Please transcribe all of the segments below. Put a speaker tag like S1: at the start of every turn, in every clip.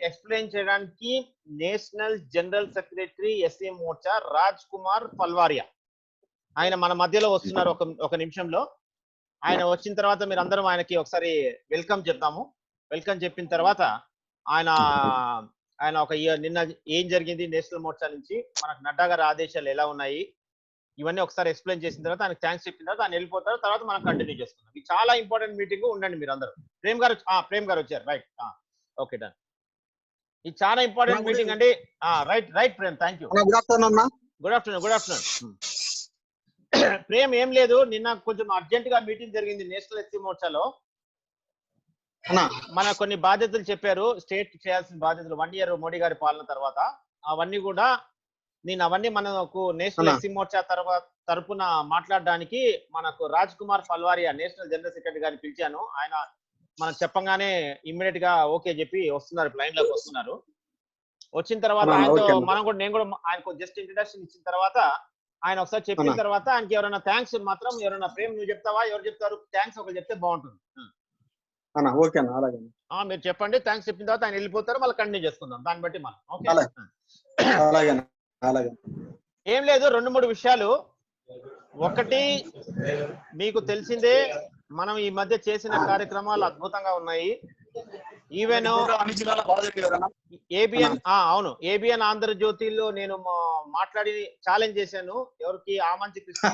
S1: Explain చేయడానికి national general secretary SC Morcha Raj Kumar Palwaria ఆయన మన మధ్యలో వస్తున్నారు. ఒక నిమిషంలో ఆయన వచ్చిన తర్వాత మీరు అందరం ఆయనకి ఒకసారి వెల్కమ్ చెప్తాము. వెల్కమ్ చెప్పిన తర్వాత ఆయన ఆయన నిన్న ఏం జరిగింది నేషనల్ మోర్చా నుంచి మనకు నడ్డా గారి ఆదేశాలు ఎలా ఉన్నాయి ఇవన్నీ ఒకసారి ఎక్స్ప్లెయిన్ చేసిన తర్వాత ఆయనకు థ్యాంక్స్ చెప్పిన తర్వాత ఆయన వెళ్ళిపోతారు. తర్వాత మనం కంటిన్యూ చేసుకుందాం. ఇది చాలా ఇంపార్టెంట్ మీటింగ్, ఉండండి మీరు అందరూ. ప్రేమ్ గారు వచ్చారు, రైట్, ఓకే డన్. ఇది చాలా ఇంపార్టెంట్ మీటింగ్ అండి. Right Prem, thank you. Good afternoon. Prem, ఏం లేదు, నిన్న కొంచెం అర్జెంట్ గా మీటింగ్ జరిగింది నేషనల్ ఎస్సీ మోర్చాలో. మన కొన్ని బాధ్యతలు చెప్పారు, స్టేట్ చేయాల్సిన బాధ్యతలు 1 year మోడీ గారి పాలన తర్వాత. అవన్నీ కూడా అవన్నీ మనకు నేషనల్ ఎస్సీ మోర్చా తరపున మాట్లాడడానికి మనకు Raj Kumar Palwaria national general secretary గారిని పిలిచాను. ఆయన మనం చెప్పంగానే ఇమ్మీడియట్ గా ఓకే చెప్పి వస్తున్నారు, లైన్ లోకి వస్తున్నారు. వచ్చిన తర్వాత ఆయనతో నేను కూడా ఆయనకు జస్ట్ ఇంట్రడక్షన్ ఇచ్చిన తర్వాత ఆయన ఒకసారి చెప్పిన తర్వాత ఆయనకి ఎవరైనా థ్యాంక్స్ మాత్రం ఎవరైనా ప్రేమ్ నువ్వు చెప్తావా, ఎవరు చెప్తారు థ్యాంక్స్ ఒకరు చెప్తే బాగుంటుంది. మీరు చెప్పండి, థ్యాంక్స్ చెప్పిన తర్వాత ఆయన వెళ్ళిపోతారు, మళ్ళీ కంటిన్యూ చేసుకుందాం దాన్ని బట్టి మనం. ఓకే, ఏం లేదు, 2-3 విషయాలు. ఒకటి, మీకు తెలిసిందే మనం ఈ మధ్య చేసిన కార్యక్రమాలు అద్భుతంగా ఉన్నాయి. ఈవెన్ ఏబిఎన్ అవును, ఏబిఎన్ ఆంధ్రజ్యోతిలో నేను మాట్లాడి ఛాలెంజ్ చేశాను. ఎవరికి ఆమంచి కృష్ణ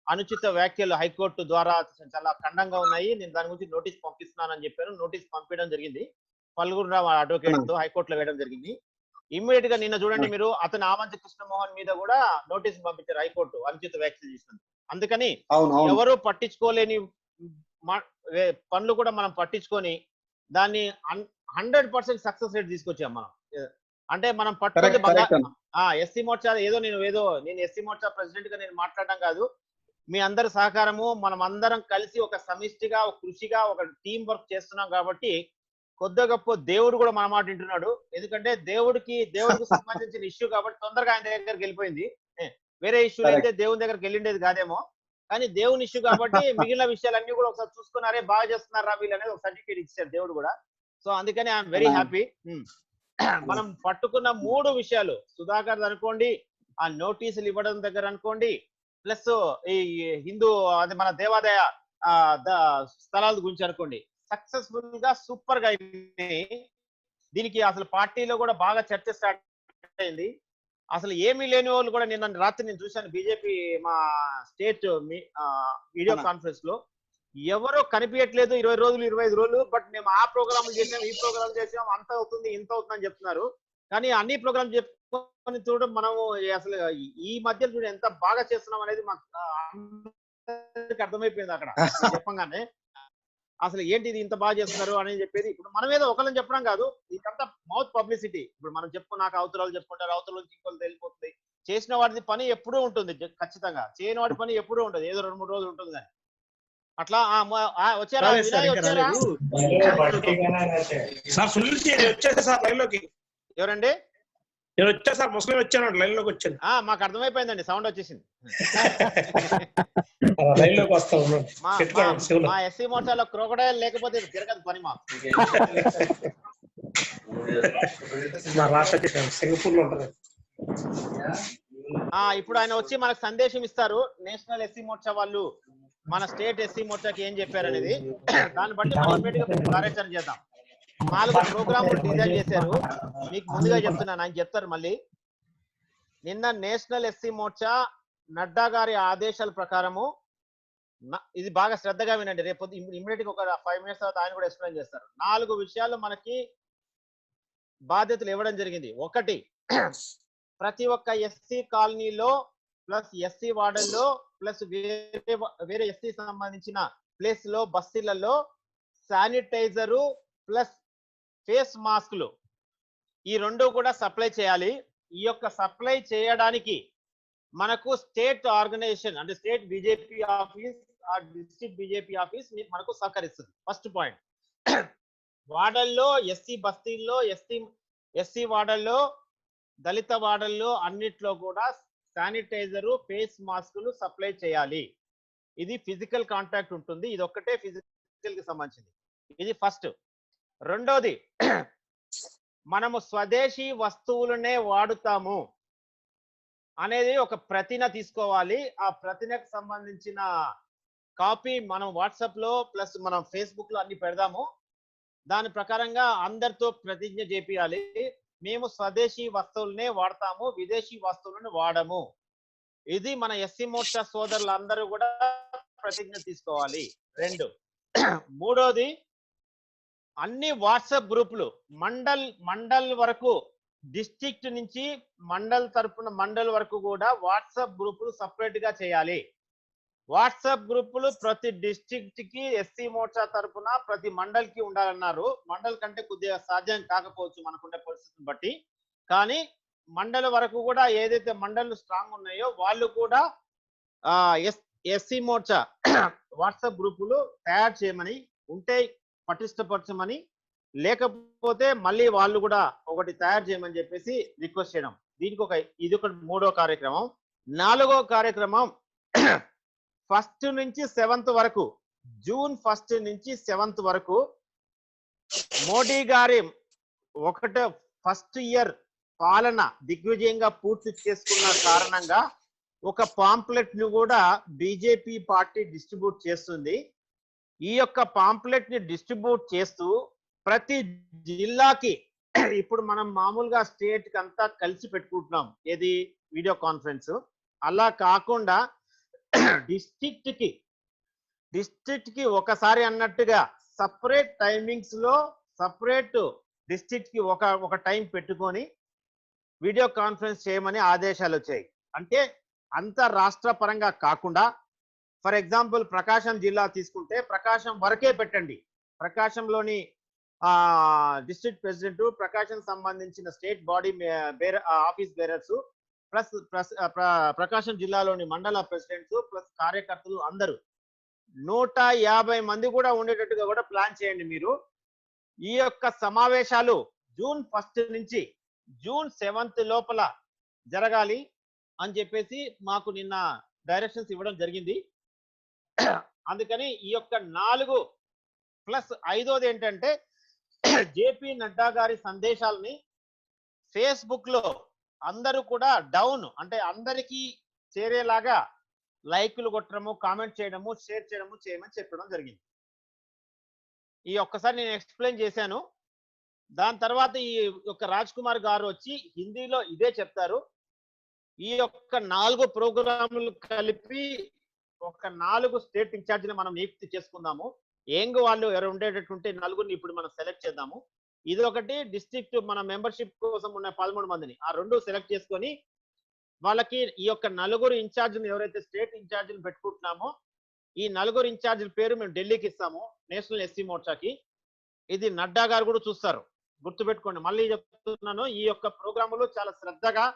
S1: అనుచిత వ్యాఖ్యలు హైకోర్టు ద్వారా చాలా ఖండంగా ఉన్నాయి, నేను దాని గురించి నోటీస్ పంపిస్తున్నానని చెప్పాను. నోటీస్ పంపించడం జరిగింది, పల్గొండ అడ్వకేట్ తో హైకోర్టులో వేయడం జరిగింది. ఇమ్మీడియట్ గా నిన్న చూడండి మీరు, అతను ఆమంచి కృష్ణమోహన్ మీద కూడా నోటీస్ పంపించారు హైకోర్టు అనుచిత వ్యాఖ్యలు చేసినందుకు. అందుకని ఎవరు పట్టించుకోలేని పనులు కూడా మనం పట్టించుకొని దాన్ని 100% సక్సెస్ రేట్ తీసుకొచ్చాం మనం. అంటే మనం పట్టుకుంటే ఎస్సీ మోర్చా నేను ఎస్సీ మోర్చా ప్రెసిడెంట్ గా నేను మాట్లాడడం కాదు, మీ అందరి సహకారము, మనం అందరం కలిసి ఒక సమిష్టిగా ఒక కృషిగా ఒక టీం వర్క్ చేస్తున్నాం కాబట్టి కొద్ది గొప్ప దేవుడు కూడా మన మాట వింటున్నాడు. ఎందుకంటే దేవుడికి సంబంధించిన ఇష్యూ కాబట్టి తొందరగా ఆయన దగ్గరికి వెళ్ళిపోయింది. వేరే ఇష్యూలు అయితే దేవుని దగ్గరికి వెళ్ళిండేది కాదేమో, కానీ దేవుని ఇష్యూ కాబట్టి మిగిలిన విషయాలన్నీ కూడా ఒకసారి చూసుకున్నారే, బాగా చేస్తున్నారా వీళ్ళు అనేది ఒక సర్టిఫికేట్ ఇచ్చారు దేవుడు కూడా. సో అందుకని ఐఎమ్ వెరీ హ్యాపీ. మనం పట్టుకున్న 3 విషయాలు, సుధాకర్ అనుకోండి, ఆ నోటీసులు ఇవ్వడం దగ్గర అనుకోండి, ప్లస్ ఈ హిందూ అది మన దేవాదాయ స్థలాల గురించి అనుకోండి, సక్సెస్ఫుల్ గా సూపర్ గా అయింది. దీనికి అసలు పార్టీలో కూడా బాగా చర్చ స్టార్ట్ అయింది. అసలు ఏమీ లేని వాళ్ళు కూడా నిన్న రాత్రి నేను చూశాను బీజేపీ మా స్టేట్ వీడియో కాన్ఫరెన్స్ లో, ఎవరో కనిపించట్లేదు 20 రోజులు 25 రోజులు, బట్ మేము ఆ ప్రోగ్రామ్ చేసాం, ఈ ప్రోగ్రామ్ చేసాం, అంత అవుతుంది ఇంత అవుతుంది అని చెప్తున్నారు. కానీ అన్ని ప్రోగ్రామ్ చెప్పుకొని చూడడం మనము అసలు ఈ మధ్య చూడ ఎంత బాగా చేస్తున్నాం అనేది మాకు అర్థమైపోయింది అక్కడ చెప్పంగానే. అసలు ఏంటి ఇది ఇంత బాగా చేస్తున్నారు అని చెప్పేది. ఇప్పుడు మనం ఏదో ఒకళ్ళని చెప్పడం కాదు, ఇదంతా మౌత్ పబ్లిసిటీ. ఇప్పుడు మనం చెప్పుకున్నాక అవతరాలు చెప్పుకుంటారు, అవతల నుంచి ఇంకోళ్ళు తెలిసిపోతుంది. చేసిన వాడి పని ఎప్పుడూ ఉంటుంది ఖచ్చితంగా, చేయని వాడి పని ఎప్పుడూ ఉంటుంది, ఏదో 2-3 రోజులు ఉంటుంది కానీ అట్లా. వచ్చారా ఎవరండి?
S2: వచ్చా సార్, ముస్లిం వచ్చాను, లైన్ లోకి వచ్చాను.
S1: మాకు అర్థమైపోయిందండి, సౌండ్ వచ్చేసింది.
S2: లైన్ లోకి వస్తాం.
S1: మా ఎస్సీ మోర్చాలో క్రోకడైల్ లేకపోతే తిరగదు పని మాకు.
S2: మా రాష్ట్ర సింగపూర్ లో ఉంటుంది.
S1: ఇప్పుడు ఆయన వచ్చి మనకు సందేశం ఇస్తారు, నేషనల్ ఎస్సీ మోర్చా వాళ్ళు మన స్టేట్ ఎస్సీ మోర్చాకి ఏం చెప్పారనేది. దాన్ని బట్టి మనం ఇమ్మీడియట్ గా కార్యాచరణ చేద్దాం. 4 ప్రోగ్రాములు డిజైన్ చేశారు, మీకు ముందుగా చెప్తున్నాను, ఆయన చెప్తారు మళ్ళీ. నిన్న నేషనల్ ఎస్సీ మోర్చా నడ్డా గారి ఆదేశాల ప్రకారము, ఇది బాగా శ్రద్ధగా వినండి, రేపు ఇమ్మీడియట్ గా ఒక 5 minutes తర్వాత ఆయన కూడా ఎక్స్ప్లెయిన్ చేస్తారు. 4 విషయాలు మనకి బాధ్యతలు ఇవ్వడం జరిగింది. ఒకటి, ప్రతి ఒక్క ఎస్సీ కాలనీలో ప్లస్ ఎస్సీ వార్డుల్లో ప్లస్ వేరే ఎస్సీ సంబంధించిన ప్లేస్ లో బస్తీలలో శానిటైజరు ప్లస్ ఫేస్ మాస్కులు ఈ 2 కూడా సప్లై చేయాలి. ఈ యొక్క సప్లై చేయడానికి మనకు స్టేట్ ఆర్గనైజేషన్ అంటే స్టేట్ బీజేపీ ఆఫీస్ ఆ డిస్ట్రిక్ట్ బీజేపీ ఆఫీస్ మనకు సహకరిస్తుంది. First point. వార్డల్లో ఎస్సీ బస్తీల్లో ఎస్సీ వార్డల్లో దళిత వార్డల్లో అన్నిట్లో కూడా శానిటైజరు ఫేస్ మాస్కులు సప్లై చేయాలి. ఇది ఫిజికల్ కాంటాక్ట్ ఉంటుంది, ఇది ఒక్కటే ఫిజికల్ కి సంబంధించింది. ఇది ఫస్ట్. రెండోది, మనము స్వదేశీ వస్తువులనే వాడుతాము అనేది ఒక ప్రతిన తీసుకోవాలి. ఆ ప్రతినకు సంబంధించిన కాపీ మనం వాట్సాప్ లో ప్లస్ మనం ఫేస్బుక్ లో అన్ని పెడదాము. దాని ప్రకారంగా అందరితో ప్రతిజ్ఞ చేపియాలి. మేము స్వదేశీ వస్తువులనే వాడతాము, విదేశీ వస్తువులను వాడము. ఇది మన ఎస్సీ మోర్చా సోదరులందరూ కూడా ప్రతిజ్ఞ తీసుకోవాలి. 2, మూడోది, అన్ని వాట్సాప్ గ్రూపులు మండల్ వరకు, డిస్ట్రిక్ట్ నుంచి మండల్ వరకు కూడా వాట్సాప్ గ్రూపులు సపరేట్ గా చేయాలి. వాట్సాప్ గ్రూపులు ప్రతి డిస్ట్రిక్ట్ కి ఎస్సీ మోర్చా తరపున ప్రతి మండల్ కి ఉండాలన్నారు. మండల్ కంటే కొద్దిగా సాధ్యం కాకపోవచ్చు మనకుండే పరిస్థితిని బట్టి, కానీ మండల్ వరకు కూడా ఏదైతే మండల్ స్ట్రాంగ్ ఉన్నాయో వాళ్ళు కూడా ఎస్సీ మోర్చా వాట్సాప్ గ్రూపులు తయారు చేయమని, ఉంటే పటిష్టపరచమని, లేకపోతే మళ్ళీ వాళ్ళు కూడా ఒకటి తయారు చేయమని చెప్పేసి రిక్వెస్ట్ చేయడం. దీనికి ఇది ఒక మూడో కార్యక్రమం. నాలుగో కార్యక్రమం, 1st నుంచి 7th వరకు, జూన్ 1st నుంచి 7th వరకు మోడీ గారి ఫస్ట్ ఇయర్ పాలన దిగ్విజయంగా పూర్తి చేసుకున్న కారణంగా ఒక పాంప్లెట్ ని కూడా బీజేపీ పార్టీ డిస్ట్రిబ్యూట్ చేస్తుంది. ఈ యొక్క పాంప్లెట్ ని డిస్ట్రిబ్యూట్ చేస్తూ ప్రతి జిల్లాకి, ఇప్పుడు మనం మామూలుగా స్టేట్ కి అంతా కలిసి పెట్టుకుంటున్నాం ఏది వీడియో కాన్ఫరెన్స్, అలా కాకుండా డిస్ట్రిక్ట్ కి ఒకసారి అన్నట్టుగా సపరేట్ టైమింగ్స్ లో సపరేట్ డిస్ట్రిక్ట్ కి ఒక టైం పెట్టుకొని వీడియో కాన్ఫరెన్స్ చేయమని ఆదేశాలు వచ్చాయి. అంటే అంత రాష్ట్ర పరంగా కాకుండా, ఫర్ ఎగ్జాంపుల్ ప్రకాశం జిల్లా తీసుకుంటే ప్రకాశం వరకే పెట్టండి. ప్రకాశంలోని డిస్ట్రిక్ట్ ప్రెసిడెంట్, ప్రకాశం సంబంధించిన state body office bearers, plus Prakasam జిల్లాలోని మండల ప్రెసిడెంట్స్ ప్లస్ కార్యకర్తలు అందరూ 150 మంది కూడా ఉండేటట్టుగా కూడా ప్లాన్ చేయండి మీరు. ఈ యొక్క సమావేశాలు జూన్ 1st నుంచి జూన్ 7th లోపల జరగాలి అని చెప్పేసి మాకు నిన్న డైరెక్షన్స్ ఇవ్వడం జరిగింది. అందుకని ఈ యొక్క 4 ప్లస్ 5వది ఏంటంటే, జేపీ నడ్డా గారి సందేశాలని ఫేస్బుక్ లో అందరూ కూడా డౌన్ అంటే అందరికీ చేరేలాగా లైకులు కొట్టడము, కామెంట్ చేయడము, షేర్ చేయడము చేయమని చెప్పడం జరిగింది. ఈ ఒక్కసారి నేను ఎక్స్ప్లెయిన్ చేశాను. దాని తర్వాత ఈ యొక్క రాజ్ కుమార్ గారు వచ్చి హిందీలో ఇదే చెప్తారు. ఈ యొక్క 4 ప్రోగ్రాములు కలిపి ఒక 4 స్టేట్ ఇన్ఛార్జిని మనం నియుక్తి చేసుకుందాము. వాళ్ళు ఎవరు ఉండేటట్టుంటే 4గురిని ఇప్పుడు మనం సెలెక్ట్ చేద్దాము. ఇది ఒకటి, డిస్ట్రిక్ట్ మన మెంబర్షిప్ కోసం ఉన్న 13 మందిని ఆ 2 సెలెక్ట్ చేసుకొని వాళ్ళకి ఈ యొక్క 4 ఇన్ఛార్జిని ఎవరైతే స్టేట్ ఇన్ఛార్జిని పెట్టుకుంటున్నామో ఈ 4 ఇన్ఛార్జిల పేరు మేము ఢిల్లీకి ఇస్తాము, నేషనల్ ఎస్సీ మోర్చాకి. ఇది నడ్డా గారు కూడా చూస్తారు, గుర్తుపెట్టుకోండి. మళ్ళీ చెప్తున్నాను, ఈ యొక్క ప్రోగ్రాములు చాలా శ్రద్ధగా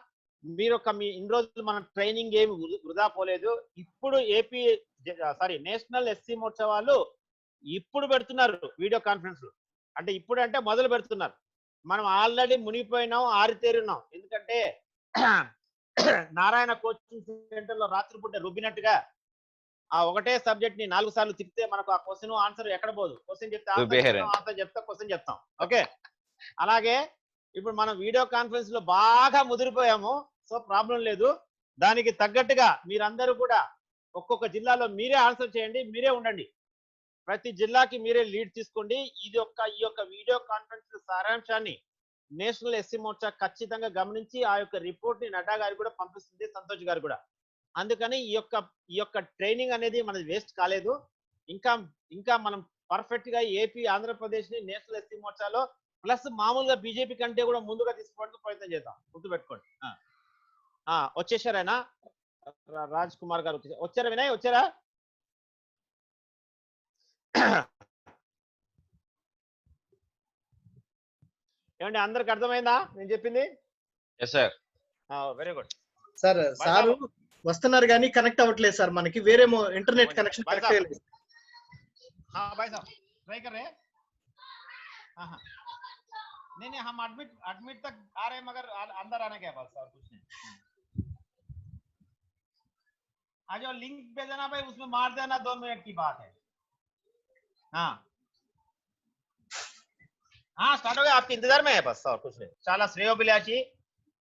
S1: మీరు మీ ఇన్ని రోజులు మన ట్రైనింగ్ ఏమి వృధా పోలేదు. ఇప్పుడు నేషనల్ ఎస్సీ మోర్చా వాళ్ళు ఇప్పుడు పెడుతున్నారు వీడియో కాన్ఫరెన్స్. అంటే ఇప్పుడు అంటే మొదలు పెడుతున్నారు. మనం ఆల్రెడీ మునిగిపోయినాం, ఆరితేరున్నాం. ఎందుకంటే నారాయణ కోచింగ్ సెంటర్ లో రాత్రిపూట రుబ్బినట్టుగా ఆ ఒకటే సబ్జెక్ట్ ని 4 సార్లు తిప్పితే మనకు ఆ క్వశ్చన్ ఆన్సర్ ఎక్కడ పోదు. క్వశ్చన్ చెప్తే ఆన్సర్ చెప్తా, క్వశ్చన్ చెప్తాం. ఓకే, అలాగే ఇప్పుడు మనం వీడియో కాన్ఫరెన్స్ లో బాగా ముదిరిపోయాము. సో ప్రాబ్లం లేదు. దానికి తగ్గట్టుగా మీరందరూ కూడా ఒక్కొక్క జిల్లాలో మీరే ఆన్సర్ చేయండి, మీరే ఉండండి. ప్రతి జిల్లాకి మీరే లీడ్ తీసుకోండి. ఈ యొక్క వీడియో కాన్ఫరెన్స్ సారాంశాన్ని నేషనల్ ఎస్సీ మోర్చా ఖచ్చితంగా గమనించి ఆ యొక్క రిపోర్ట్ ని నడ్డా గారికి కూడా పంపిస్తుంది, సంతోష్ గారు కూడా. అందుకని ఈ యొక్క ట్రైనింగ్ అనేది మనది వేస్ట్ కాలేదు. ఇంకా మనం పర్ఫెక్ట్ గా ఏపీ, ఆంధ్రప్రదేశ్ ని నేషనల్ ఎస్సీ మోర్చాలో ప్లస్ మామూలుగా బీజేపీ కంటే కూడా ముందుగా తీసుకోవడానికి ప్రయత్నం చేద్దాం. గుర్తుపెట్టుకోండి. వచ్చేసారైనా రాజ్ కుమార్ గారు వచ్చారా? వినయ్ వచ్చారా? ఏమండి, అందరికి అర్థమైందా నేను చెప్పింది? Very good
S2: sir. సార్ వస్తున్నారు కానీ కనెక్ట్ అవ్వట్లేదు సార్, మనకి వేరే ఇంటర్నెట్ కనెక్షన్ కనెక్ట్ అయ్యలేదు.
S1: नहीं हम एडमिट तक आ रहे हैं, मगर अंदर आने के बाद सर कुछ नहीं। आज जो लिंक भेजना भाई उसमें मार देना, 2 मिनट की बात है। हाँ हाँ स्टार्ट हो गया, आपके इंतजार में है बस और कुछ नहीं. చాలా శ్రేయోభిలాషి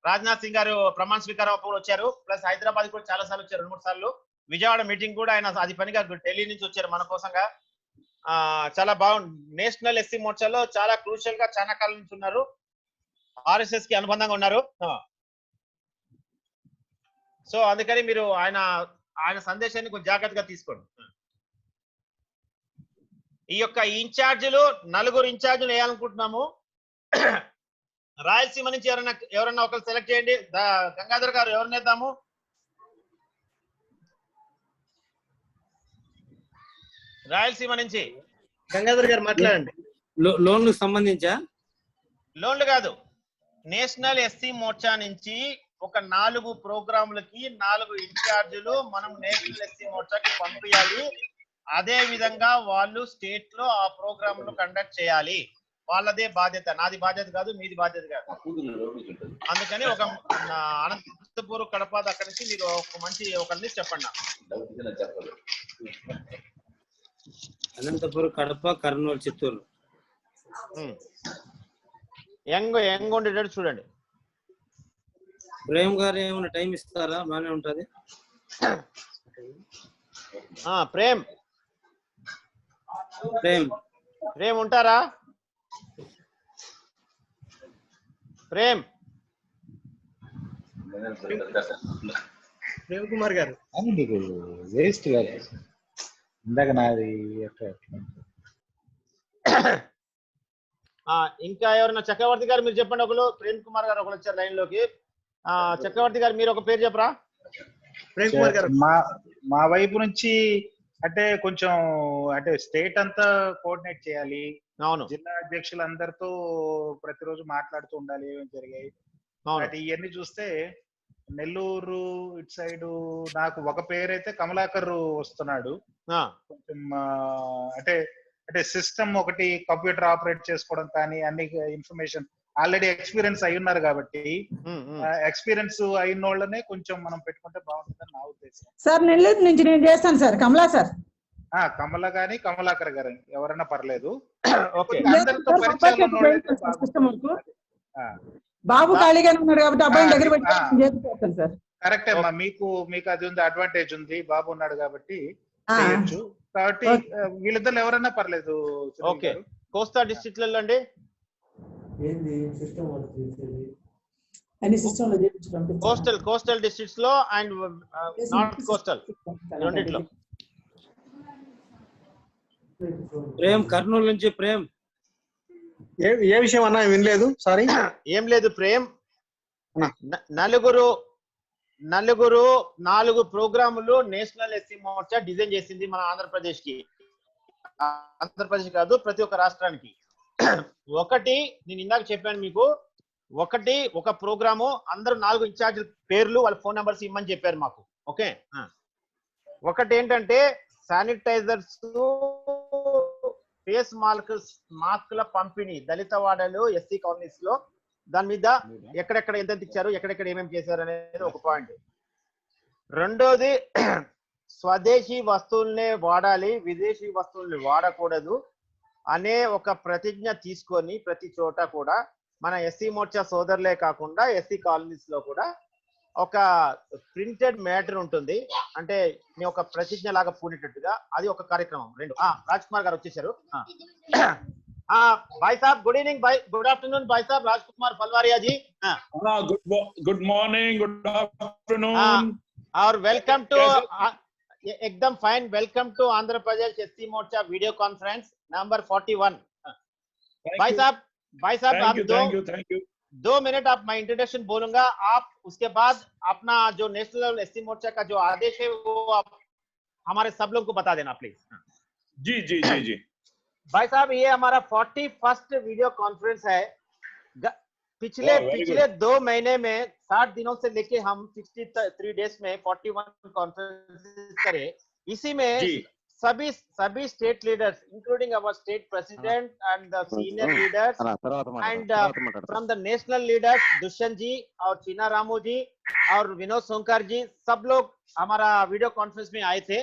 S1: రాజ్నాథ్ సింగ్ గారు ప్రమాణ స్వీకారం అప్పుడు వచ్చారు. ప్లస్ హైదరాబాద్ కూడా చాలా సార్లు వచ్చారు, 2-3 సార్లు. విజయవాడ మీటింగ్ కూడా ఆయన అది పనిగా ఢిల్లీ నుంచి వచ్చారు మన కోసంగా. చాలా బాగుంది. నేషనల్ ఎస్సీ మోర్చాలో చాలా క్రూషియల్ గా చాలా కాలం నుంచి ఉన్నారు. ఆర్ఎస్ఎస్ కి అనుబంధంగా ఉన్నారు. సో అందుకని మీరు ఆయన సందేశాన్ని కొంచెం జాగ్రత్తగా తీసుకోండి. ఈ యొక్క ఇన్ఛార్జీలు 4 ఇన్ఛార్జీలు వేయాలనుకుంటున్నాము. రాయలసీమ నుంచి ఎవరన్నా ఒకరు సెలెక్ట్ చేయండి. గంగాధర్ గారు ఎవరిని వేద్దాము? రాయలసీమ నుంచి
S2: గంగాధర్ గారు మాట్లాడండి.
S3: లోన్లకు సంబంధించా?
S1: లోన్లు కాదు, నేషనల్ ఎస్సీ మోర్చా నుంచి ఒక 4 ప్రోగ్రాములకి 4 ఇన్ఛార్జీలు మనం నేషనల్ ఎస్సీ మోర్చాకి పంపించాలి. అదే విధంగా వాళ్ళు స్టేట్ లో ఆ ప్రోగ్రామ్ కండక్ట్ చేయాలి. వాళ్ళదే బాధ్యత, నాది బాధ్యత కాదు, మీది బాధ్యత కాదు. అందుకని ఒక అనంతపూర్ కడప అక్కడి నుంచి మీరు ఒక మంచి ఒకరిని చెప్పండి.
S3: అనంతపురం, కడప, కర్నూలు, చిత్తూరు.
S1: యంగ్ ఉండేటట్టు చూడండి.
S3: ప్రేమ్ గారు ఏమైనా టైం ఇస్తారా? బాగానే ఉంటది.
S1: ప్రేమ్ ప్రేమ్ ఉంటారా? ప్రేమ్
S2: కుమార్ గారు
S4: వేస్ట్ గారు ఇందాక నాది.
S1: ఇంకా ఎవరైనా? చక్రవర్తి గారు మీరు చెప్పండి. ఒకరు ప్రేమ్ కుమార్ గారు ఒకరు వచ్చారు లైన్ లోకి. చక్రవర్తి గారు మీరు ఒక పేరు చెప్పరా?
S2: ప్రేమ్ కుమార్ గారు.
S4: మా వైపు నుంచి అంటే కొంచెం అంటే స్టేట్ అంతా కోఆర్డినేట్ చేయాలి.
S1: అవును,
S4: జిల్లా అధ్యక్షులందరితో ప్రతిరోజు మాట్లాడుతూ ఉండాలి ఏమేమి జరిగాయి. ఇవన్నీ చూస్తే నెల్లూరు ఇటు సైడ్ నాకు ఒక పేరైతే కమలాకర్ వస్తున్నాడు. కొంచెం అంటే అంటే సిస్టమ్ ఒకటి కంప్యూటర్ ఆపరేట్ చేసుకోవడం కానీ అన్ని ఇన్ఫర్మేషన్ ఆల్రెడీ ఎక్స్పీరియన్స్ అయి ఉన్నారు కాబట్టి ఎక్స్పీరియన్స్ అయిన వాళ్ళనే కొంచెం మనం పెట్టుకుంటే బాగుంటుందని నా ఉద్దేశం.
S5: సార్ నెల్లూరు నుంచి నేను చేస్తాను సార్. కమలా సార్.
S4: కమల గాని కమలాకర్ గారు ఎవరైనా పర్లేదు.
S5: బాబు ఖాళీగా ఉన్నాడు కాబట్టి అబ్బాయి దగ్గర పెట్టి సార్.
S4: కరెక్ట్ అమ్మా, మీకు అది ఉంది, అడ్వాంటేజ్ ఉంది. బాబు ఉన్నాడు కాబట్టి చేయొచ్చు. కాబట్టి వీళ్ళిద్దరు ఎవరైనా పర్లేదు.
S1: ఓకే, కోస్తా డిస్ట్రిక్ట్ లలో అండి. కోస్టల్ డిస్ట్రిక్ట్స్ లో అండ్ నార్త్ కోస్టల్ రెండిట్లో.
S3: ప్రేమ్ కర్నూలు నుంచి. ప్రేమ్
S2: ఏ విషయం అన్నా వినలేదు, సారీ.
S1: ఏం లేదు ప్రేమ్, 4 ప్రోగ్రాములు నేషనల్ ఎస్సీ మోర్చా డిజైన్ చేసింది మన ఆంధ్రప్రదేశ్ కి. ఆంధ్రప్రదేశ్ కాదు, ప్రతి ఒక్క రాష్ట్రానికి. ఒకటి నేను ఇందాక చెప్పాను మీకు, ఒక ప్రోగ్రాము అందరూ 4 ఇన్ఛార్జ్ పేర్లు వాళ్ళ ఫోన్ నెంబర్స్ ఇమ్మని చెప్పారు మాకు. ఓకే, ఒకటి ఏంటంటే శానిటైజర్స్, ఫేస్ మాస్కుల పంపిణీ దళిత వాడలు, ఎస్సీ కాలనీస్ లో. దాని మీద ఎక్కడెక్కడ ఎంత ఇచ్చారు, ఎక్కడెక్కడ ఏమేమి చేశారు అనేది ఒక పాయింట్. రెండోది స్వదేశీ వస్తువుల్నే వాడాలి, విదేశీ వస్తువుల్ని వాడకూడదు అనే ఒక ప్రతిజ్ఞ తీసుకొని ప్రతి చోట కూడా మన ఎస్సీ మోర్చా సోదరులే కాకుండా ఎస్సీ కాలనీస్ లో కూడా ఒక ప్రింటెడ్ మ్యాటర్ ఉంటుంది. అంటే నేను ఒక ప్రతిజ్ఞ లాగా పూనేటట్టుగా అది ఒక కార్యక్రమం. రెండు రాజ్ కుమార్ గారు వచ్చేసారు. भाई साहब गुड इवनिंग, भाई गुड आफ्टरनून भाई साहब, Rajkumar Phalwaria ji.
S6: Good morning, good afternoon
S1: और वेलकम टू एकदम fine, welcome to Andhra Pradesh SC Morcha video conference number 41. भाई साहब आप
S6: थैंक यू
S1: 2 मिनट आप मैं इंट्रोडक्शन बोलूंगा, आप उसके बाद अपना जो नेशनल एससी मोर्चा का जो आदेश है वो आप हमारे सब लोग को बता देना प्लीज.
S6: जी जी जी जी
S1: भाई साहब ये हमारा 41st वीडियो कॉन्फ्रेंस है. पिछले 2 महीने में 60 दिनों से लेके हम 63 डेज में 41 कॉन्फ्रेंस करे. इसी में सभी state leaders including our state president and the senior leaders and from the national leaders Dushyant ji और चीना रामू जी और विनोद सोनकर जी, सब लोग हमारा वीडियो कॉन्फ्रेंस में आए थे.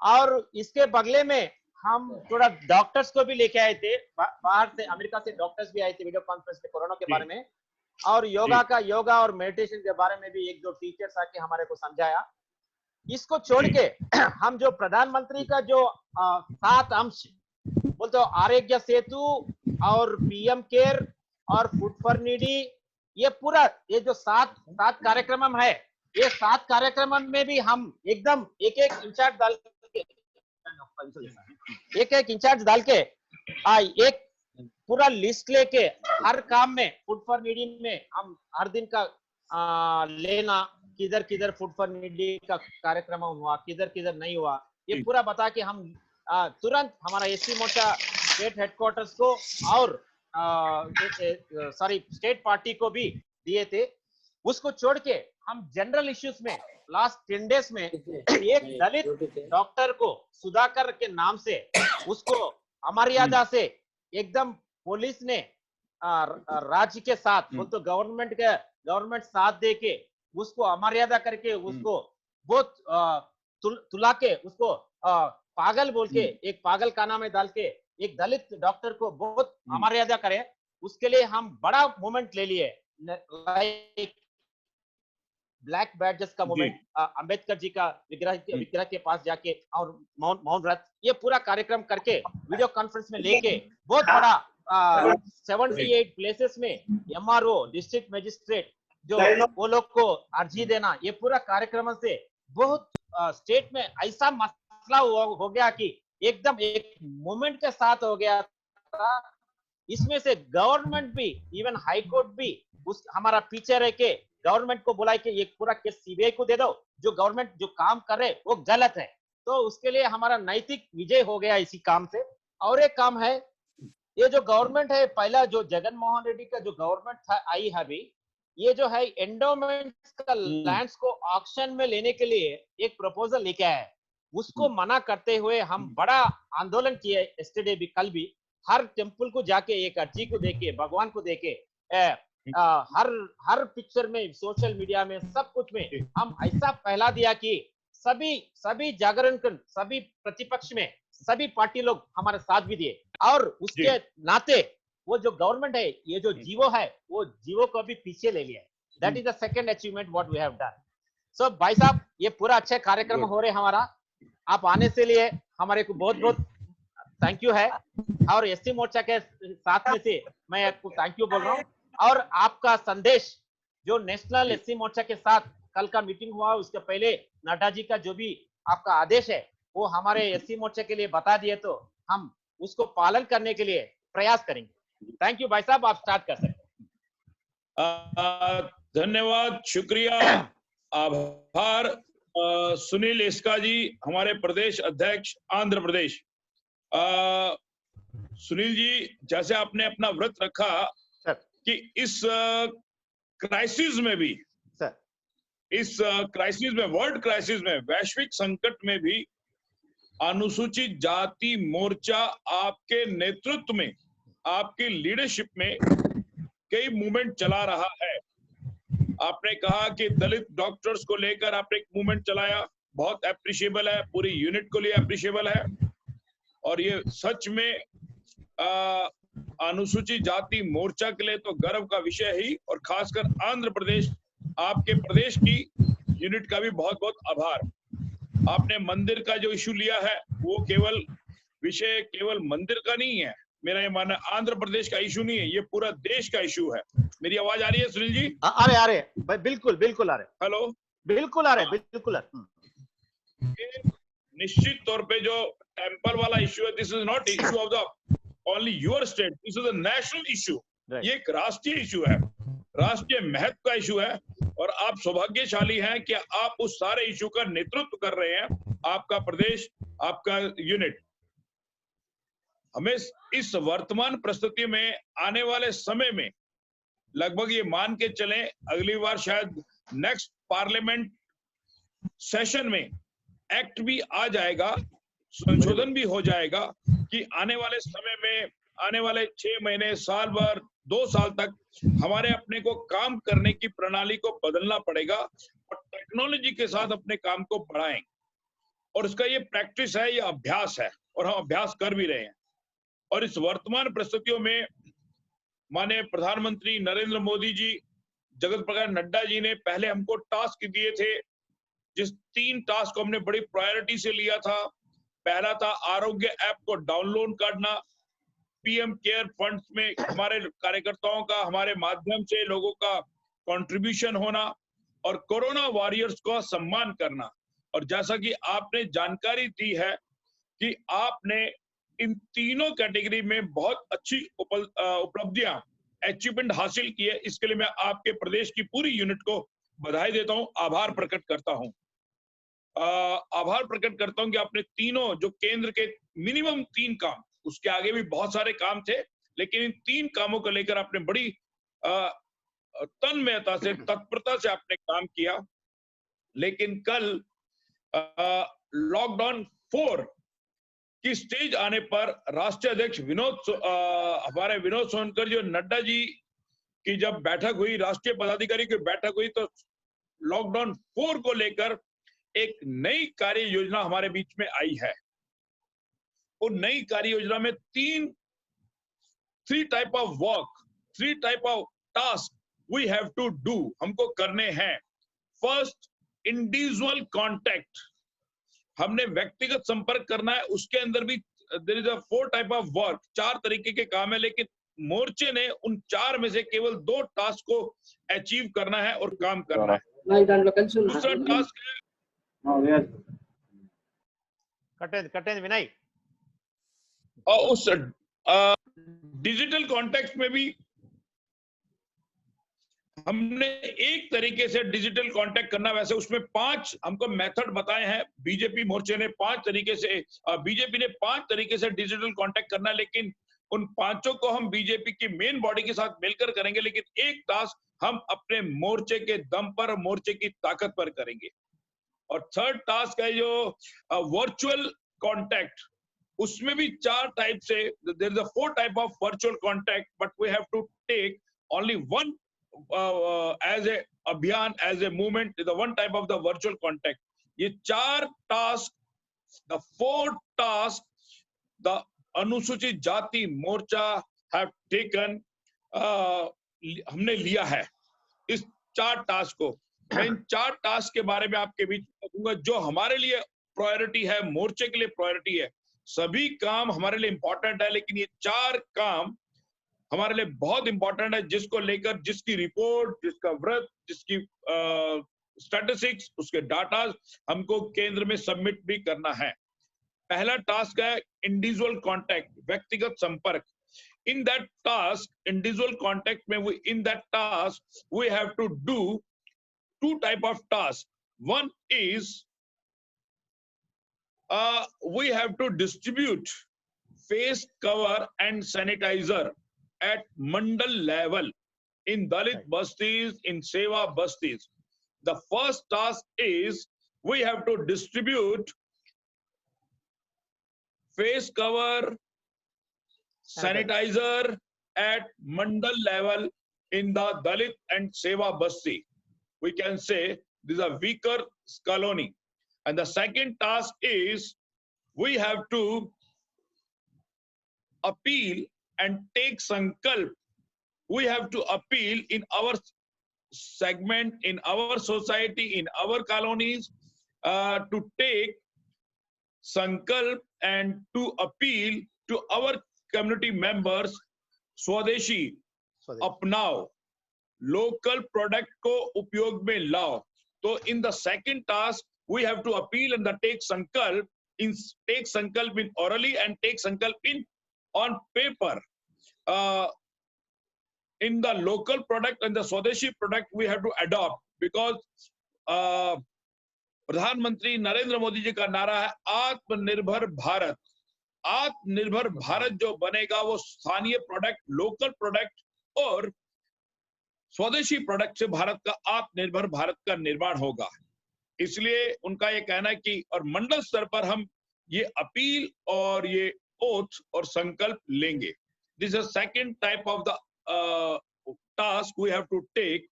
S1: और इसके बगले में हम थोड़ा डॉक्टर्स को भी लेके आए थे, बाहर से, अमेरिका से डॉक्टर्स भी आए थे वीडियो कॉन्फ्रेंस पे कोरोना के बारे में, और योगा और मेडिटेशन के बारे में भी एक दो टीचर्स आके हमारे को समझाया। इसको छोड़ के हम जो प्रधानमंत्री का जो 7 अंश बोलते हो, आरोग्य सेतु और पीएम केयर और फूड फॉर नीडी, ये पूरा ये जो 7 कार्यक्रम है, ये 7 कार्यक्रम में भी हम एकदम एक इंचार्ज डाल के एक पूरा लिस्ट लेके हर काम में फूड फॉर नीडी में हम हर दिन का लेना, किधर किधर फूड फॉर नीडी का कार्यक्रम हुआ, किधर किधर नहीं हुआ, ये पूरा बता के हम तुरंत हमारा एससी मोर्चा स्टेट हेडक्वार्टर्स को और स्टेट पार्टी को भी दिए थे। उसको छोड़ के हम जनरल इश्यूज में लास्ट 10 डेज में एक दलित डॉक्टर को सुधाकर के नाम से उसको अमर्यादा से एकदम पुलिस ने राज्य के साथ तो गवर्नमेंट साथ दे के उसको अमर्यादा करके उसको बहुत तुला के उसको पागल बोल के एक पागल खाना में डाल के एक दलित डॉक्टर को बहुत अमर्यादा करे, उसके लिए हम बड़ा मूवमेंट ले लिए, लाइक ब्लैक बैडजेस का मूवमेंट, अंबेडकर जी का विग्रह के पास जाके और मौन व्रत, ये पूरा कार्यक्रम करके वीडियो कॉन्फ्रेंस में लेके बहुत बड़ा 78 प्लेसेस में एमआरओ डिस्ट्रिक्ट मजिस्ट्रेट जो वो लोग को अर्जी देना, ये पूरा कार्यक्रम से बहुत स्टेट में ऐसा मसला हो गया कि एकदम एक मूवमेंट के साथ हो गया था। इसमें से गवर्नमेंट भी, इवन हाई कोर्ट भी उस हमारा पीछे रह के गवर्नमेंट को बुलाए कि ये पूरा केस सीबीआई को दे दो, जो गवर्नमेंट जो काम कर रहे वो गलत है। तो उसके लिए हमारा नैतिक विजय हो गया इसी काम से। और एक काम है, ये जो गवर्नमेंट है, पहला जो जगन मोहन रेड्डी का जो गवर्नमेंट था आई है अभी, ये जो है एंडोमेंट्स का लैंड्स को ऑक्शन में लेने के लिए एक प्रपोजल लेके आया है, उसको मना करते हुए हम बड़ा आंदोलन किए यस्टरडे भी, कल भी, हर टेम्पल को जाके एक अर्जी को देके, भगवान को देके, हर पिक्चर में, सोशल मीडिया में, सब कुछ में हम ऐसा फैला दिया कि सभी जागरण कर, सभी प्रतिपक्ष में सभी पार्टी लोग हमारे साथ भी दिए, और उसके नाते वो जो गवर्नमेंट है, ये जो जीवो है, वो जीवो को भी पीछे ले लिया। That is the second achievement what we have done. So भाई साहब, ये पूरा अच्छे कार्यक्रम हो रहे हमारा, आप आने से लिए हमारे को बहुत बहुत थैंक यू है, और एससी मोर्चा के साथ में से मैं आपको थैंक यू बोल रहा हूँ। और आपका संदेश जो नेशनल एससी मोर्चा के साथ कल का मीटिंग हुआ, उसके पहले नड्डा जी का जो भी आपका आदेश है वो हमारे एससी मोर्चा के लिए बता दिए, तो हम उसको पालन करने के लिए प्रयास करेंगे। थैंक यू भाई साहब, आप स्टार्ट कर सकते हैं।
S6: धन्यवाद, शुक्रिया, आभार। सुनील इसका जी, हमारे प्रदेश अध्यक्ष आंध्र प्रदेश। सुनील जी, जैसे आपने अपना व्रत रखा कि इस क्राइसिस में भी, इस क्राइसिस में, वर्ल्ड क्राइसिस में, वैश्विक संकट में भी अनुसूचित जाति मोर्चा आपके नेतृत्व में, आपकी लीडरशिप में कई मूवमेंट चला रहा है। आपने कहा कि दलित डॉक्टर्स को लेकर आपने एक मूवमेंट चलाया, बहुत अप्रिशिएबल है, पूरी यूनिट को लिए अप्रिशिएबल है, और ये सच में अनुसूचित जाति मोर्चा के लिए तो गर्व का विषय ही, और खासकर आंध्र प्रदेश, आपके प्रदेश की यूनिट का भी बहुत बहुत आभार। आपने मंदिर का जो इशू लिया है, वो विषय केवल मंदिर का नहीं है, मेरा ये मानना आंध्र प्रदेश का इशू नहीं है, ये पूरा देश का इशू है। मेरी आवाज आ रही है सुनील जी?
S1: आ रहे बिल्कुल आ रहे।
S6: हेलो,
S1: बिल्कुल आ रहे, बिल्कुल आ रहे।
S6: निश्चित तौर पे जो टेम्पल वाला इशू है, this is not issue of the only your state, this is a national issue. ये एक राष्ट्रीय इशू है, राष्ट्रीय महत्व का इशू है, और आप सौभाग्यशाली हैं कि आप उस सारे इशू का नेतृत्व कर रहे हैं, आपका प्रदेश, आपका यूनिट। हमें इस वर्तमान परिस्थिति में, आने वाले समय में, लगभग ये मान के चलें अगली बार शायद नेक्स्ट पार्लियामेंट सेशन में एक्ट भी आ जाएगा, संशोधन भी हो जाएगा कि आने वाले समय में, आने वाले 6 महीने, साल भर, 2 साल तक हमारे अपने को काम करने की प्रणाली को बदलना पड़ेगा, और टेक्नोलॉजी के साथ अपने काम को बढ़ाएं। और इसका ये प्रैक्टिस है, ये अभ्यास है। और हम अभ्यास कर भी रहे हैं। और इस वर्तमान परिस्थितियों में माननीय प्रधानमंत्री नरेंद्र मोदी जी, जगत प्रकाश नड्डा जी ने पहले हमको टास्क दिए थे, जिस 3 टास्क को हमने बड़ी प्रायोरिटी से लिया था। पहला था आरोग्य ऐप को डाउनलोड करना, पीएम केयर फंड्स में हमारे कार्यकर्ताओं का, हमारे माध्यम से लोगों का कंट्रीब्यूशन होना, और कोरोना वॉरियर्स को सम्मान करना। और जैसा कि आपने जानकारी दी है कि आपने इन तीनों कैटेगरी में बहुत अच्छी उपलब्धियां, अचीवमेंट हासिल की है, इसके लिए मैं आपके प्रदेश की पूरी यूनिट को बधाई देता हूं, आभार प्रकट करता हूं। आभार प्रकट करता हूं कि आपने तीनों जो केंद्र के मिनिमम 3 काम, उसके आगे भी बहुत सारे काम थे, लेकिन इन 3 कामों को लेकर आपने बड़ी तन्मयता से, तत्परता से आपने काम किया। लेकिन कल लॉकडाउन 4 की स्टेज आने पर राष्ट्रीय अध्यक्ष हमारे विनोद सोनकर जी और नड्डा जी की जब बैठक हुई, राष्ट्रीय पदाधिकारी की बैठक हुई, तो लॉकडाउन 4 को लेकर एक नई कार्य योजना हमारे बीच में आई है। उन नई कार्य योजना में 3 type of work, 3 type of task we have to do, हमको करने हैं। फर्स्ट, इंडिविजुअल कांटेक्ट, हमने व्यक्तिगत संपर्क करना है। उसके अंदर भी there is a 4 type of work, 4 तरीके के काम है, लेकिन मोर्चे ने उन 4 में से केवल 2 टास्क को अचीव करना है और काम करना है। दूसरा टास्क है
S1: कटेंद्र विनय,
S6: और उस डिजिटल कॉन्टेक्स्ट में भी हमने एक तरीके से डिजिटल कांटेक्ट करना, वैसे उसमें 5 हमको मेथड बताए हैं। बीजेपी मोर्चे ने 5 तरीके से, बीजेपी ने 5 तरीके से डिजिटल कांटेक्ट करना, लेकिन उन 5 को हम बीजेपी की मेन बॉडी के साथ मिलकर करेंगे, लेकिन एक टास्क हम अपने मोर्चे के दम पर, मोर्चे की ताकत पर करेंगे। और थर्ड टास्क है जो वर्चुअल कांटेक्ट, उसमें भी 4 टाइप से, there is a 4 type of virtual contact, but we have to take only one as a abhiyan, as a movement, is the one type of the virtual contact. ये 4 task, the 4 task, the अनुसूचित जाति मोर्चा have taken, हमने लिया है इस 4 task को। मैं इन 4 task के बारे में आपके बीच बताऊंगा, जो हमारे लिए प्रायोरिटी है, मोर्चे के लिए प्रायोरिटी है। सभी काम हमारे लिए इंपॉर्टेंट है, लेकिन ये 4 काम हमारे लिए बहुत इंपॉर्टेंट है, जिसको लेकर, जिसकी रिपोर्ट, जिसका व्रत, जिसकी स्टैटिस्टिक्स, उसके डाटा हमको केंद्र में सबमिट भी करना है। पहला टास्क है इंडिविजुअल कांटेक्ट, व्यक्तिगत संपर्क। In that task, individual contact में in that task we have to do 2 type of task. One is we have to distribute face cover and sanitiser at mandal level in Dalit bastis, in Seva bastis. The first task is we have to distribute face cover, sanitizer at mandal level in the Dalit and Seva basti. We can say this is a weaker colony. And the second task is we have to appeal and take sankalp. We have to appeal in our segment, in our society, in our colonies, to take sankalp and to appeal to our community members, Swadeshi, अपनाओ, local product को उपयोग में लाओ। तो in the second task, we have to appeal and take sankalp in orally and take sankalp in on paper. In the local product and the Swadeshi product we have to adopt, because प्रधानमंत्री नरेंद्र मोदी जी का नारा है आत्मनिर्भर भारत। आत्मनिर्भर भारत जो बनेगा वो स्थानीय प्रोडक्ट, लोकल प्रोडक्ट और स्वदेशी प्रोडक्ट से भारत का आत्मनिर्भर भारत का निर्माण होगा। इसलिए उनका ये कहना है कि और मंडल स्तर पर हम ये अपील और ये ओथ और संकल्प लेंगे। This is the second type of the task we have to take.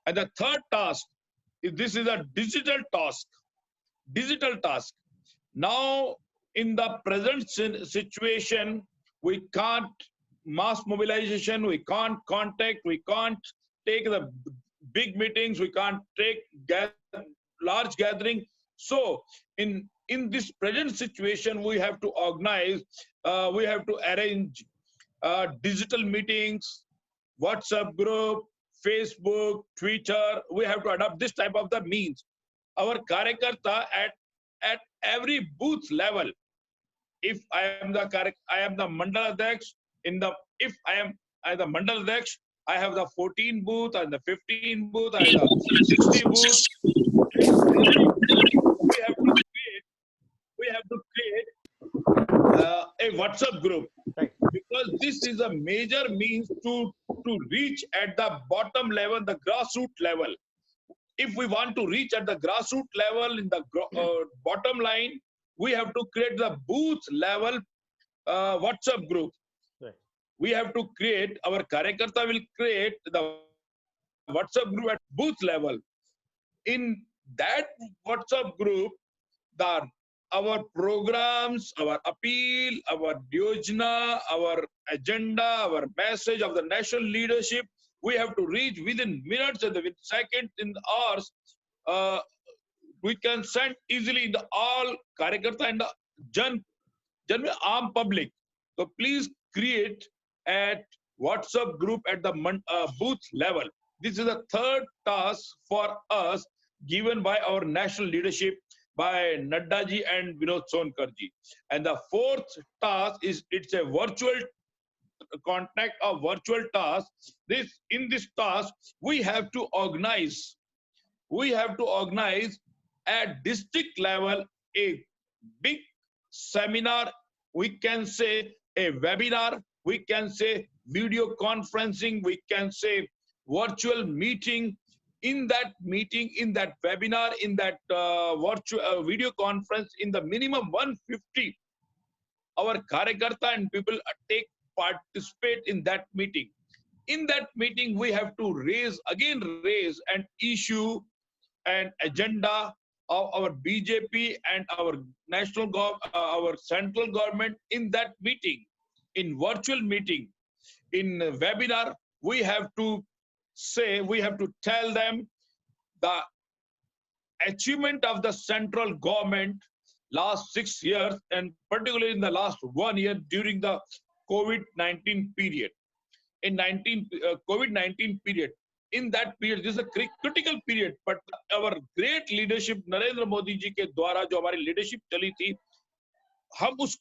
S6: And the third task, this is a digital task. Digital task. Now in the present situation, we can't mass mobilization, we can't contact, we can't take the big meetings, we can't take large gathering. So in this present situation, we have to organize, we have to arrange digital meetings, WhatsApp group, Facebook, Twitter. We have to adopt this type of the means. Our Karyakarta at every booth level. If I am the Mandal Adhyaksh, if I am the Mandal Adhyaksh, I have the 14 booth and the 15 booth and the 60 booth. We have to create a WhatsApp group,
S1: Right.
S6: because this is a major means to reach at the bottom level, the grassroots level. If we want to reach at the grassroots level in the bottom line, we have to create the booth level WhatsApp group.
S1: Right.
S6: We have to create, our Karyakarta will create the WhatsApp group at booth level. In that WhatsApp group, our programs, our appeal, our yojana, our agenda, our message of the national leadership, we have to reach within minutes and within seconds, in hours. We can send easily in the all Karyakarta and the general armed public. So please create at WhatsApp group at the booth level. This is the third task for us given by our national leadership, by Nadda ji and Vinod Sonkar ji. And the fourth task is, it's a virtual contact of virtual task. In this task, we have to organize at district level a big seminar, we can say a webinar, we can say video conferencing, we can say virtual meeting. In that meeting, in that webinar, in that virtual video conference, in the minimum 150, our Karyakarta and people participate in that meeting. In that meeting, we have to raise an issue and agenda of our BJP and our our central government in that meeting, in virtual meeting. In webinar, we have to tell them the achievement of the central government last 6 years, and particularly in the last 1 year during the COVID-19 period. In COVID-19 period, in that period, this is a critical period, but our great leadership, Narendra Modi ji के द्वारा जो हमारी leadership चली थी, हम उस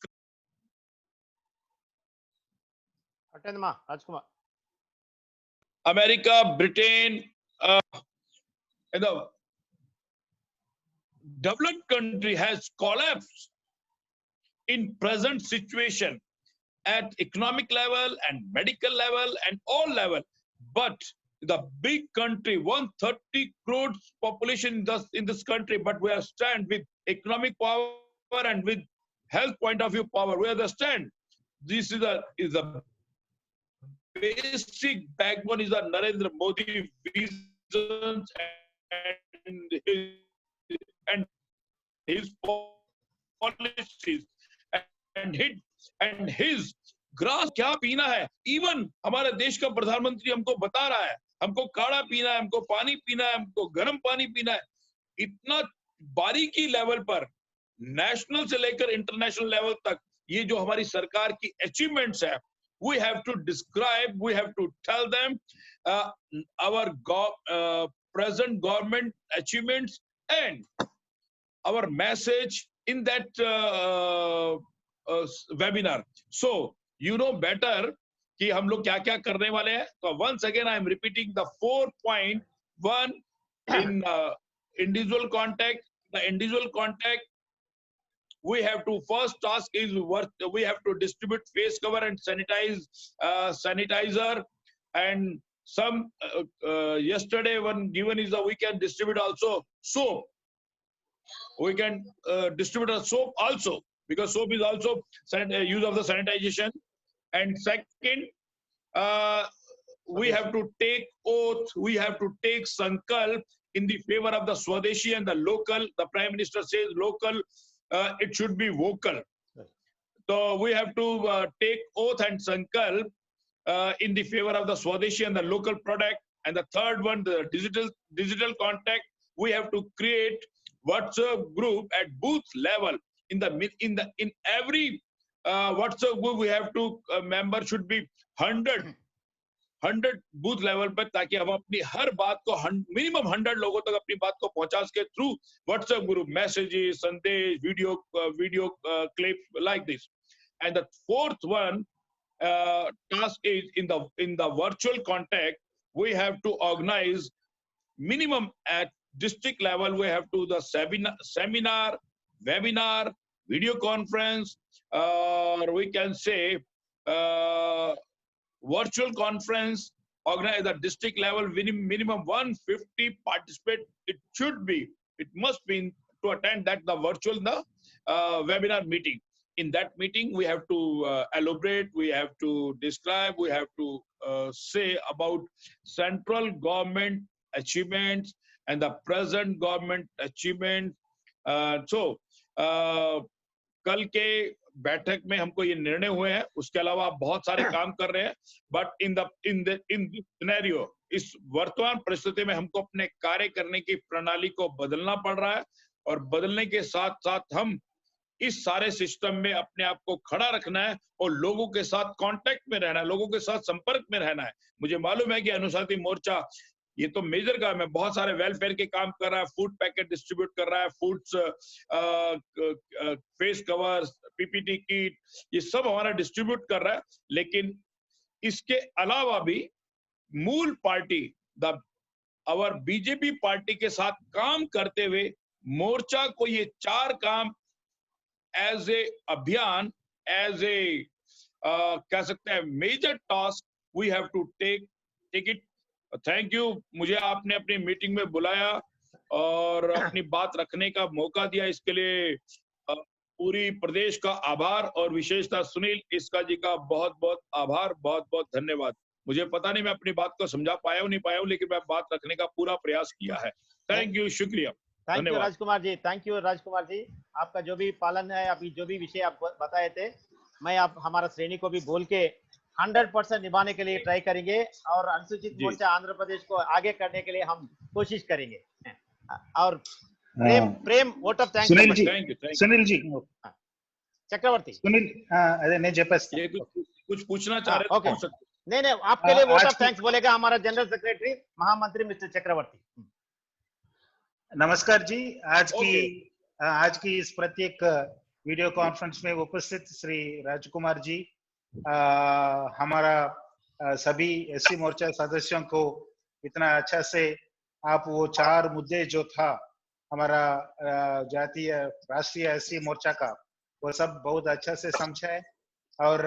S1: Rajkumar.
S6: America, Britain, and the developed country has collapsed in present situation at economic level and medical level and all level. But the big country, 130 crores population in this country, but we stand with economic power and with health point of view power. We understand this is a basic backbone is the Narendra Modi visions and his policies and his grass क्या पीना है. Even हमारे देश का प्रधानमंत्री हमको बता रहा है, हमको काढ़ा पीना है, हमको पानी पीना है, हमको गर्म पानी पीना है. इतना बारीकी लेवल पर नेशनल से लेकर इंटरनेशनल लेवल तक ये जो हमारी सरकार की अचीवमेंट्स है, we have to describe, we have to tell them our present government achievements and our message in that webinar. So you know better कि हम लोग क्या क्या करने वाले हैं. So once again I am repeating the 4.1 in individual contact. The individual contact, we have to, first task is we have to distribute face cover and sanitizer, and some yesterday one given is that we can distribute also soap. We can distribute a soap also, because soap is also use of the sanitization. And second, we have to take oath, we have to take sankalp in the favor of the Swadeshi and the local. The Prime Minister says local, it should be vocal. So we have to take oath and sankalp in the favor of the Swadeshi and the local product. And the third one, the digital contact. We have to create WhatsApp group at booth level. In every WhatsApp group, we have to member should be 100 booth level पर, ताकि हम अपनी हर बात को minimum 100 लोगों तक अपनी बात को पहुंचा सके थ्रू व्हाट्सएप ग्रुप, मैसेजेस, संदेश, video clip like this. And the fourth one task is in the virtual contact. We have to organize minimum at district level. We have to the seminar, webinar, video conference, or we can say virtual conference. Organize at district level. Minimum 150 participate. It must be to attend that the virtual webinar meeting. In that meeting, we have to elaborate, we have to describe, we have to say about central government achievements and the present government achievement. So, कल के बैठक में हमको ये निर्णय हुए हैं. उसके अलावा बहुत सारे काम कर रहे हैं. But in this scenario, इस वर्तमान परिस्थिति में हमको अपने कार्य करने की प्रणाली को बदलना पड़ रहा है, और बदलने के साथ साथ हम इस सारे सिस्टम में अपने आप को खड़ा रखना है और लोगों के साथ कांटेक्ट में रहना है, लोगों के साथ संपर्क में रहना है. मुझे मालूम है कि अनुसूचित मोर्चा ये तो मेजर काम है, बहुत सारे वेलफेयर के काम कर रहा है, फूड पैकेट डिस्ट्रीब्यूट कर रहा है, foods, face covers, PPT kit, ये सब हमारा डिस्ट्रीब्यूट कर रहा है. लेकिन इसके अलावा भी मूल पार्टी और बीजेपी पार्टी के साथ काम करते हुए मोर्चा को ये 4 काम एज ए अभियान, एज ए कह सकते हैं major task, we have to take it. Thank you, मुझे आपने अपनी मीटिंग में बुलाया और अपनी बात रखने का मौका दिया, इसके लिए पूरी प्रदेश का आभार, और विशेषतः सुनील इसका जी का बहुत बहुत आभार, बहुत बहुत धन्यवाद. मुझे पता नहीं मैं अपनी बात को समझा पाया हूं नहीं पाया हूं, लेकिन मैं बात रखने का पूरा प्रयास किया है. थैंक यू, शुक्रिया.
S1: Thank you Rajkumar ji, thank you Rajkumar ji. आपका जो भी पालन है, अभी जो भी विषय आप बताए थे, मैं आप हमारा श्रेणी को भी बोल के 100% निभाने के लिए ट्राई करेंगे, और अनुसूचित मोर्चा आंध्र प्रदेश को आगे करने के लिए हम कोशिश करेंगे. और प्रेम vote of thanks.
S4: Sunil ji
S1: चक्रवर्ती,
S4: सुनील अरे नहीं जपस
S6: कुछ पूछना चाह रहे थे.
S1: ओके, नहीं आपके लिए वोट ऑफ थैंक्स बोलेगा हमारा जनरल सेक्रेटरी महामंत्री मिस्टर चक्रवर्ती.
S4: नमस्कार जी. आज की इस प्रत्येक वीडियो कॉन्फ्रेंस में उपस्थित श्री राजकुमार जी, हमारा सभी एससी मोर्चा सदस्यों को इतना अच्छा से आप वो 4 मुद्दे जो था हमारा जातीय राष्ट्रीय एससी मोर्चा का, वो सब बहुत अच्छा से समझा है. और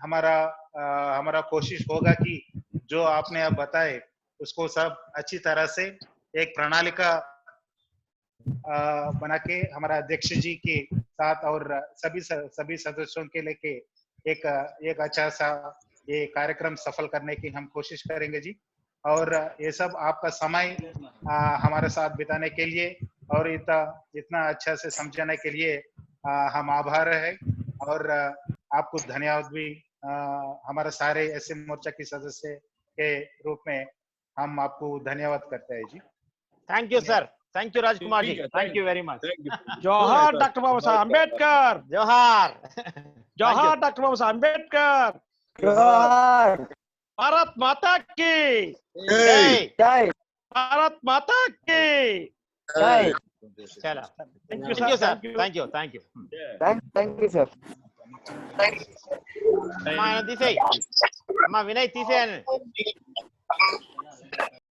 S4: हमारा कोशिश होगा कि जो आपने अब बताए उसको सब अच्छी तरह से एक प्रणाली का बना के हमारा अध्यक्ष जी के साथ और सभी सदस्यों के लेके एक अच्छा सा ये कार्यक्रम सफल करने की हम कोशिश करेंगे जी. और ये सब आपका समय हमारे साथ बिताने के लिए और इतना अच्छा से समझाने के लिए हम आभार है, और आपको धन्यवाद भी हमारे सारे ऐसे मोर्चा की सदस्य के रूप में हम आपको धन्यवाद करते हैं जी.
S1: Thank you sir. Thank you Rajkumar ji. Thank you very much.
S7: जोहार डॉक्टर बाबा साहब अम्बेडकर.
S1: जोहार.
S7: जोहार डॉक्टर बाबा साहब अम्बेडकर.
S5: जोहार.
S7: भारत माता की
S1: जय.
S5: जय.
S7: भारत माता की
S5: जय.
S1: चलो,
S7: thank you
S1: sir.
S7: Sir.
S1: Thank you.
S5: Thank you sir.
S1: अम्मा विनय तीसे